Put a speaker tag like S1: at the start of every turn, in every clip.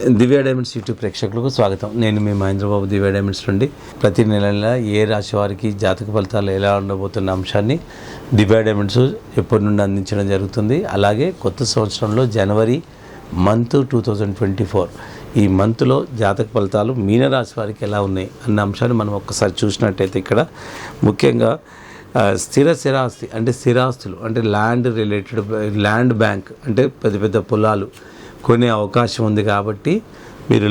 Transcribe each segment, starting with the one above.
S1: దివ్య diamonds YouTube ప్రేక్షకులకు స్వాగతం. నేను మీ మహేంద్రబాబు, దివ్య డైమండ్స్ నుండి. ప్రతి నెల ఏ రాశి వారికి జాతక ఫలితాలు ఎలా ఉండబోతున్న అంశాన్ని దివ్య డైమండ్స్ ఎప్పటి నుండి అందించడం జరుగుతుంది. అలాగే కొత్త సంవత్సరంలో జనవరి మంత్ 2024 ఈ మంత్లో జాతక ఫలితాలు మీనరాశి వారికి ఎలా ఉన్నాయి అన్న అంశాన్ని మనం ఒక్కసారి చూసినట్టయితే ఇక్కడ ముఖ్యంగా స్థిరాస్తి అంటే స్థిరాస్తులు అంటే ల్యాండ్ బ్యాంక్ అంటే పెద్ద పెద్ద పొలాలు కొనే అవకాశం ఉంది. కాబట్టి మీరు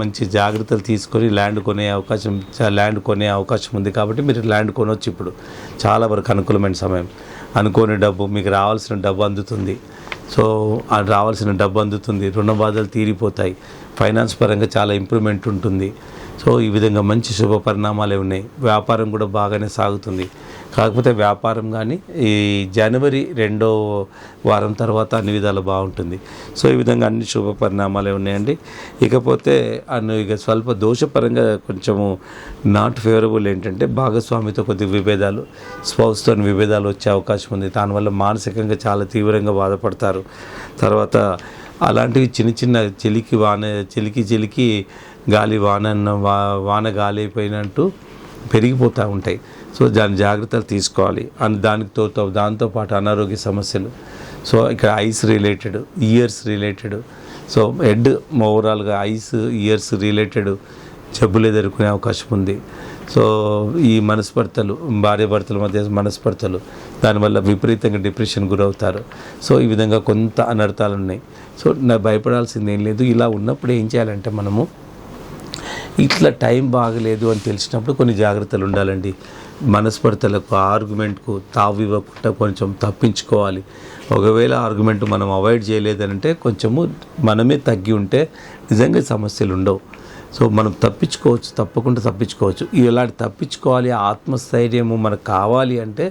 S1: మంచి జాగ్రత్తలు తీసుకొని ల్యాండ్ కొనే అవకాశం ఉంది. కాబట్టి మీరు ల్యాండ్ కొనవచ్చు. ఇప్పుడు చాలా వరకు అనుకూలమైన సమయం. అనుకోని డబ్బు మీకు రావాల్సిన డబ్బు అందుతుంది. రుణ బాధలు తీరిపోతాయి. ఫైనాన్స్ పరంగా చాలా ఇంప్రూవ్మెంట్ ఉంటుంది. ఈ విధంగా మంచి శుభ పరిణామాలే ఉన్నాయి. వ్యాపారం కూడా బాగానే సాగుతుంది. కాకపోతే వ్యాపారం కానీ ఈ జనవరి 2వ వారం తర్వాత అన్ని విధాలు బాగుంటుంది. ఈ విధంగా అన్ని శుభ పరిణామాలే ఉన్నాయండి. ఇకపోతే ఇక స్వల్ప దోషపరంగా కొంచెము నాట్ ఫేవరబుల్ ఏంటంటే భాగస్వామితో కొద్దిగా విభేదాలు, స్పౌస్తో విభేదాలు వచ్చే అవకాశం ఉంది. దానివల్ల మానసికంగా చాలా తీవ్రంగా బాధపడతారు. తర్వాత అలాంటివి చిన్న చెలికి గాలి వాన గాలి అయిపోయినట్టు పెరిగిపోతూ ఉంటాయి. దాని జాగ్రత్తలు తీసుకోవాలి. దాంతోపాటు అనారోగ్య సమస్యలు, ఇక్కడ ice related, years related, head ఓవరాల్గా ఐస్ ఇయర్స్ రిలేటెడ్ జబ్బులు ఎదుర్కొనే అవకాశం ఉంది. ఈ భార్యాభర్తల మధ్య మనస్పర్ధలు, దానివల్ల విపరీతంగా డిప్రెషన్ గురవుతారు. ఈ విధంగా కొంత అనర్థాలు ఉన్నాయి. భయపడాల్సింది ఏం లేదు. ఇలా ఉన్నప్పుడు ఏం చేయాలంటే మనము ఇట్లా టైం బాగలేదు అని తెలిసినప్పుడు కొన్ని జాగ్రత్తలు ఉండాలండి. మనస్పర్ధలకు, ఆర్గ్యుమెంట్కు తావు ఇవ్వకుండా కొంచెం తప్పించుకోవాలి. ఒకవేళ ఆర్గ్యుమెంట్ మనం అవాయిడ్ చేయలేదనంటే కొంచెము మనమే తగ్గి ఉంటే నిజంగా సమస్యలు ఉండవు. మనం తప్పకుండా తప్పించుకోవచ్చు. ఇలాంటి తప్పించుకోవాలి, ఆత్మస్థైర్యము మనకు కావాలి అంటే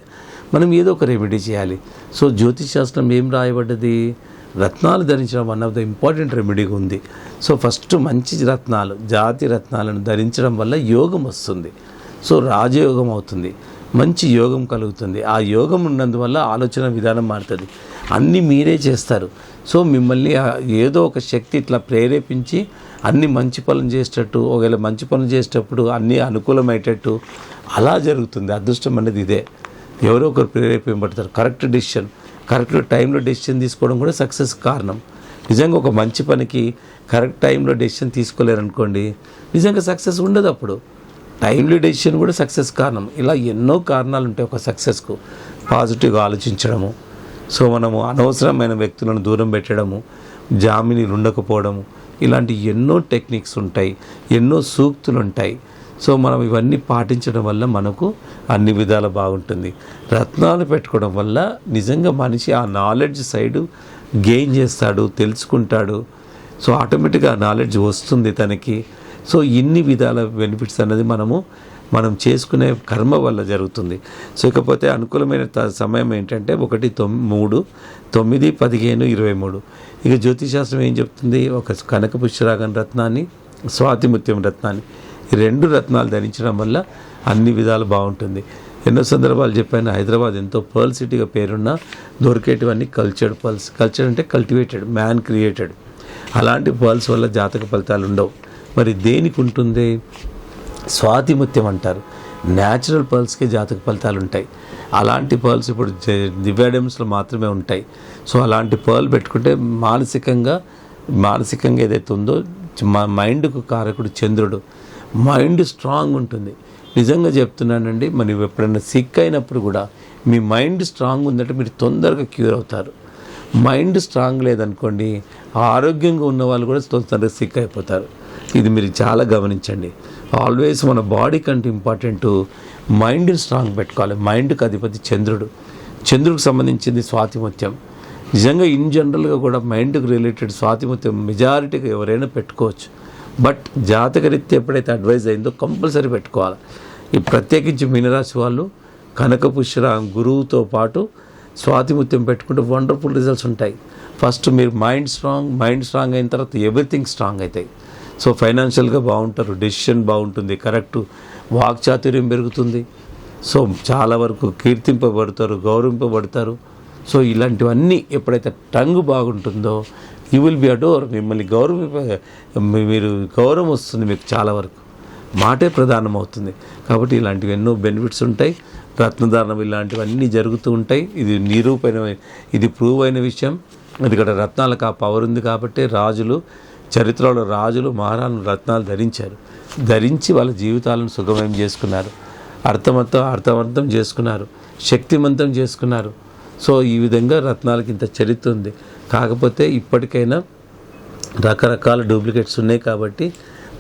S1: మనం ఏదో ఒక రెమెడీ చేయాలి. జ్యోతిష్ శాస్త్రం ఏం రాయబడ్డది? రత్నాలు ధరించడం వన్ ఆఫ్ ద ఇంపార్టెంట్ రెమెడీగా ఉంది. ఫస్ట్ మంచి జాతి రత్నాలను ధరించడం వల్ల యోగం వస్తుంది. రాజయోగం అవుతుంది, మంచి యోగం కలుగుతుంది. ఆ యోగం ఉన్నందువల్ల ఆలోచన విధానం మారుతుంది. అన్నీ మీరే చేస్తారు. మిమ్మల్ని ఏదో ఒక శక్తి ఇట్లా ప్రేరేపించి అన్ని మంచి పనులు చేసేటట్టు, ఒకవేళ మంచి పనులు చేసేటప్పుడు అన్నీ అనుకూలమయ్యేటట్టు అలా జరుగుతుంది. అదృష్టం అనేది ఇదే. ఎవరో ఒకరు ప్రేరేపింపబడతారు. కరెక్ట్ టైంలో డెసిషన్ తీసుకోవడం కూడా సక్సెస్ కారణం. నిజంగా ఒక మంచి పనికి కరెక్ట్ టైంలో డెసిషన్ తీసుకోలేరనుకోండి, నిజంగా సక్సెస్ ఉండదు. అప్పుడు టైంలీ డెసిషన్ కూడా సక్సెస్ కారణం. ఇలా ఎన్నో కారణాలు ఉంటాయి ఒక సక్సెస్కు. పాజిటివ్గా ఆలోచించడము, మనము అనవసరమైన వ్యక్తులను దూరం పెట్టడము, జామీనీలు ఉండకపోవడము, ఇలాంటి ఎన్నో టెక్నిక్స్ ఉంటాయి, ఎన్నో సూక్తులు ఉంటాయి. మనం ఇవన్నీ పాటించడం వల్ల మనకు అన్ని విధాలు బాగుంటుంది. రత్నాలు పెట్టుకోవడం వల్ల నిజంగా మనిషి ఆ నాలెడ్జ్ సైడు గెయిన్ చేస్తాడు, తెలుసుకుంటాడు. ఆటోమేటిక్గా ఆ నాలెడ్జ్ వస్తుంది తనకి. ఇన్ని విధాల బెనిఫిట్స్ అనేది మనం చేసుకునే కర్మ వల్ల జరుగుతుంది. ఇకపోతే అనుకూలమైన సమయం ఏంటంటే 1, 3, 9, 15, 23. ఇక జ్యోతిశాస్త్రం ఏం చెప్తుంది? ఒక కనక పుష్యరాగం రత్నాన్ని, స్వాతిముత్యం రత్నాన్ని, ఈ 2 రత్నాలు ధరించడం వల్ల అన్ని విధాలు బాగుంటుంది. ఎన్నో సందర్భాలు చెప్పాను. హైదరాబాద్ ఎంతో పర్ల్ సిటీగా పేరున్న దొరికేటివన్నీ కల్చర్డ్ పర్ల్స్. కల్చర్ అంటే కల్టివేటెడ్, మ్యాన్ క్రియేటెడ్. అలాంటి పర్ల్స్ వల్ల జాతక ఫలితాలు ఉండవు. మరి దేనికి ఉంటుంది? స్వాతిముత్యం అంటారు. న్యాచురల్ పర్ల్స్కి జాతక ఫలితాలు ఉంటాయి. అలాంటి పర్ల్స్ ఇప్పుడు దివ్య డైమండ్స్లో మాత్రమే ఉంటాయి. అలాంటి పర్ల్ పెట్టుకుంటే మానసికంగా ఏదైతే ఉందో మైండ్కు కారకుడు చంద్రుడు. మైండ్ స్ట్రాంగ్ ఉంటుంది. నిజంగా చెప్తున్నానండి, మనం ఎప్పుడైనా సిక్ అయినప్పుడు కూడా మీ మైండ్ స్ట్రాంగ్ ఉందంటే మీరు తొందరగా క్యూర్ అవుతారు. మైండ్ స్ట్రాంగ్ లేదనుకోండి, ఆరోగ్యంగా ఉన్న వాళ్ళు కూడా తొందరగా సిక్ అయిపోతారు. ఇది మీరు చాలా గమనించండి. ఆల్వేస్ మన బాడీ కంటే ఇంపార్టెంట్ మైండ్ స్ట్రాంగ్ పెట్టుకోవాలి. మైండ్కి అధిపతి చంద్రుడికి సంబంధించింది స్వాతిముత్యం. నిజంగా ఇన్ జనరల్గా కూడా మైండ్కి రిలేటెడ్ స్వాతిముత్యం మెజారిటీగా ఎవరైనా పెట్టుకోవచ్చు. బట్ జాతకరీత్యా ఎప్పుడైతే అడ్వైజ్ అయిందో కంపల్సరీ పెట్టుకోవాలి. ఈ ప్రత్యేకించి మీనరాశి వాళ్ళు కనక పుష్యరాగం గురువుతో పాటు స్వాతిముత్యం పెట్టుకుంటే వండర్ఫుల్ రిజల్ట్స్ ఉంటాయి. ఫస్ట్ మీరు మైండ్ స్ట్రాంగ్ అయిన తర్వాత ఎవ్రీథింగ్ స్ట్రాంగ్ అవుతాయి. ఫైనాన్షియల్గా బాగుంటారు, డెసిషన్ బాగుంటుంది, కరెక్ట్ వాక్చాతుర్యం పెరుగుతుంది. చాలా వరకు కీర్తింపబడతారు, గౌరవింపబడతారు. ఇలాంటివన్నీ ఎప్పుడైతే టంగ్ బాగుంటుందో యూ విల్ బి అడోర్. మిమ్మల్ని మీరు గౌరవం వస్తుంది మీకు చాలా వరకు. మాటే ప్రధానం అవుతుంది. కాబట్టి ఇలాంటివి ఎన్నో బెనిఫిట్స్ ఉంటాయి. రత్నదానం ఇలాంటివన్నీ జరుగుతూ ఉంటాయి. ఇది ప్రూవ్ అయిన విషయం. ఎందుకంటే రత్నాలకు ఆ పవర్ ఉంది కాబట్టి చరిత్రలో రాజులు మహారాణులు రత్నాలు ధరించి వాళ్ళ జీవితాలను సుఖమయం చేసుకున్నారు, అర్థవంతం చేసుకున్నారు, శక్తివంతం చేసుకున్నారు. సో ఈ విధంగా రత్నాలకి ఇంత చరిత్ర ఉంది. కాకపోతే ఇప్పటికైనా రకరకాల డూప్లికేట్స్ ఉన్నాయి కాబట్టి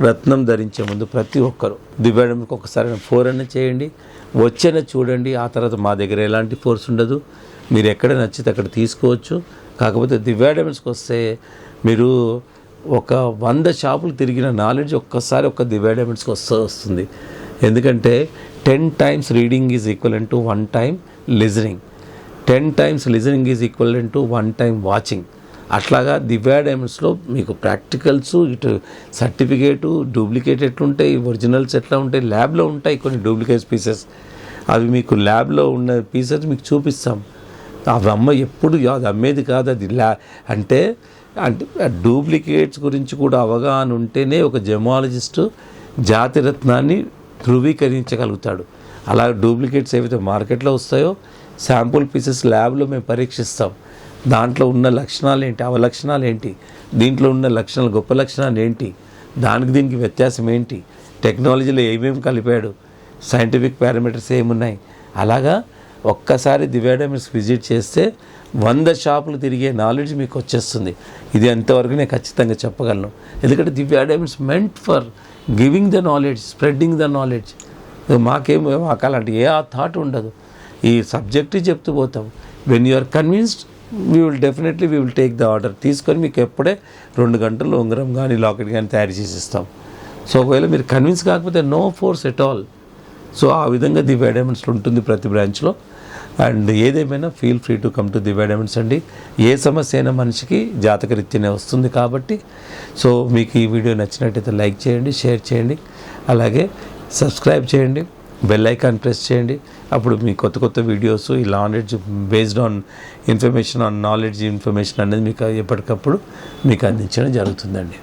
S1: రత్నం ధరించే ముందు ప్రతి ఒక్కరు దివ్యాడమికి ఒకసారి 4 అన్న చేయండి, వచ్చైనా చూడండి. ఆ తర్వాత మా దగ్గర ఎలాంటి ఫోర్స్ ఉండదు, మీరు ఎక్కడ నచ్చితే అక్కడ తీసుకోవచ్చు. కాకపోతే దివ్యాడమిస్కి వస్తే మీరు ఒక 100 షాపులు తిరిగిన నాలెడ్జ్ ఒక్కసారి దివ్యాడమిస్కి వస్తుంది. ఎందుకంటే 10 times reading is equivalent to 1 time listening, 10 times listening is equivalent to 1 time watching. అట్లాగా దివ్యాడమిస్లో మీకు ప్రాక్టికల్స్, ఇటు సర్టిఫికేటు, డూప్లికేట్ ఎట్లుంటాయి, ఒరిజినల్స్ ఎట్లా ఉంటాయి, ల్యాబ్లో ఉంటాయి కొన్ని డూప్లికేట్ పీసెస్. అవి మీకు ల్యాబ్లో ఉన్న పీసెస్ మీకు చూపిస్తాం. అవి ఎప్పుడు అది అమ్మేది కాదు. అది అంటే డూప్లికేట్స్ గురించి కూడా అవగాహన ఉంటేనే ఒక జెమాలజిస్టు జాతిరత్నాన్ని ధృవీకరించగలుగుతాడు. అలా డూప్లికేట్స్ ఏవైతే మార్కెట్లో వస్తాయో శాంపుల్ పీసెస్ ల్యాబ్లో మేము పరీక్షిస్తాం. దాంట్లో ఉన్న లక్షణాలు ఏంటి, అవలక్షణాలు ఏంటి, దీంట్లో ఉన్న లక్షణాలు, గొప్ప లక్షణాలు ఏంటి, దీనికి వ్యత్యాసం ఏంటి, టెక్నాలజీలో ఏమేమి కలిపాడు, సైంటిఫిక్ పారామీటర్స్ ఏమున్నాయి. అలాగా ఒక్కసారి దివ్యాడమిస్ విజిట్ చేస్తే 100 షాపులు తిరిగే నాలెడ్జ్ మీకు వచ్చేస్తుంది. ఇది అంతవరకు నేను ఖచ్చితంగా చెప్పగలను. ఎందుకంటే దివ్యాడమిస్ meant for giving the knowledge, spreading the knowledge. మాకు అలాంటి ఆ థాట్ ఉండదు. ఈ సబ్జెక్ట్ చెప్తూ పోతాం. When you are convinced we will take the order. తీసుకొని మీకు ఎప్పుడే 2 గంటల్లో ఉంగరం కానీ లాకెట్ కానీ తయారు చేసి ఇస్తాం. సో ఒకవేళ మీరు కన్విన్స్ కాకపోతే no force at all. So ఆ విధంగా దివ్యాడమిస్లో ఉంటుంది ప్రతి బ్రాంచ్లో. అండ్ ఏదేమైనా feel free to come to దివ్యాడమిన్స్ అండి. ఏ సమస్య అయినా మనిషికి జాతకరీత్యానే వస్తుంది కాబట్టి. సో మీకు ఈ వీడియో నచ్చినట్టయితే లైక్ చేయండి, షేర్ చేయండి, అలాగే సబ్స్క్రైబ్ చేయండి, బెల్ ఐకాన్ ప్రెస్ చేయండి. అప్పుడు మీ కొత్త వీడియోస్, ఈ నాలెడ్జ్ బేస్డ్ ఆన్ ఇన్ఫర్మేషన్ అనేది మీకు ఎప్పటికప్పుడు మీకు అందించడం జరుగుతుందండి.